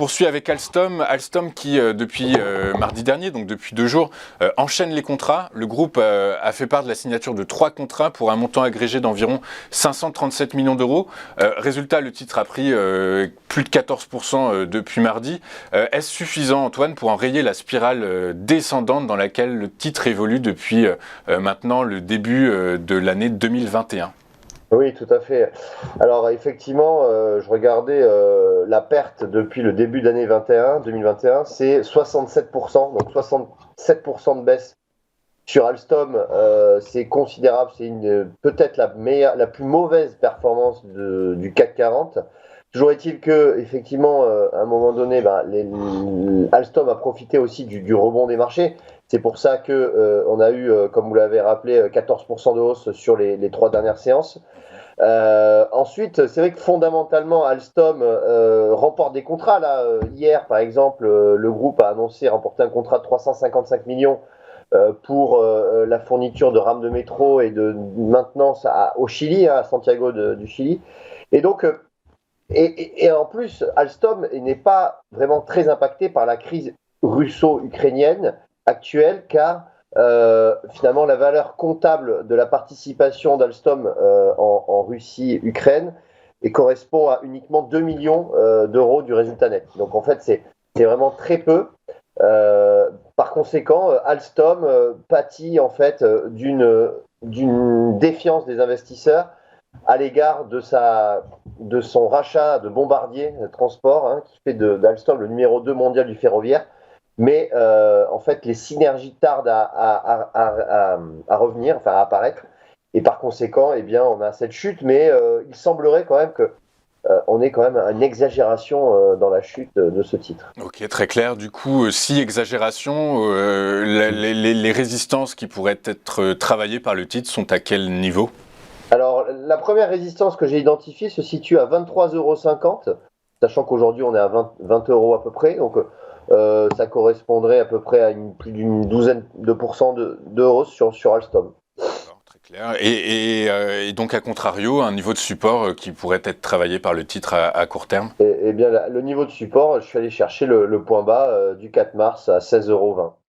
poursuit avec Alstom. Alstom qui, depuis mardi dernier, donc depuis 2 jours, enchaîne les contrats. Le groupe a fait part de la signature de 3 contrats pour un montant agrégé d'environ 537 millions d'euros. Résultat, le titre a pris plus de 14% depuis mardi. Est-ce suffisant, Antoine, pour enrayer la spirale descendante dans laquelle le titre évolue depuis maintenant le début de l'année 2021 ? Oui, tout à fait. Alors effectivement, je regardais la perte depuis le début de l'année 2021, c'est 67%, donc 67% de baisse sur Alstom, c'est considérable, c'est peut-être la plus mauvaise performance du CAC 40. Toujours est-il que effectivement, à un moment donné, Alstom a profité aussi du rebond des marchés. C'est pour ça que on a eu, comme vous l'avez rappelé, 14% de hausse sur les 3 dernières séances. Ensuite, c'est vrai que fondamentalement, Alstom remporte des contrats. Là, hier, par exemple, le groupe a annoncé remporter un contrat de 355 millions pour la fourniture de rames de métro et de maintenance au Chili, à Santiago du Chili. Et donc, et en plus, Alstom n'est pas vraiment très impacté par la crise russo-ukrainienne actuelle, car finalement la valeur comptable de la participation d'Alstom en Russie-Ukraine correspond à uniquement 2 millions d'euros du résultat net. Donc en fait, c'est vraiment très peu. Par conséquent, Alstom pâtit en fait d'une défiance des investisseurs à l'égard de son rachat de Bombardier Transport, qui fait d'Alstom le numéro 2 mondial du ferroviaire. Mais en fait, les synergies tardent à revenir, enfin à apparaître. Et par conséquent, eh bien, on a cette chute, mais il semblerait quand même que on est quand même une exagération dans la chute de ce titre. Ok, très clair. Du coup, si exagération, les résistances qui pourraient être travaillées par le titre sont à quel niveau ? Alors, la première résistance que j'ai identifiée se situe à 23,50 €, sachant qu'aujourd'hui on est à 20 € à peu près. Donc, ça correspondrait à peu près à plus d'une douzaine de pourcents de hausse sur Alstom. Très clair. Et donc, à contrario, un niveau de support qui pourrait être travaillé par le titre à court terme ? Et bien, le niveau de support, je suis allé chercher le point bas du 4 mars à 16,20 €.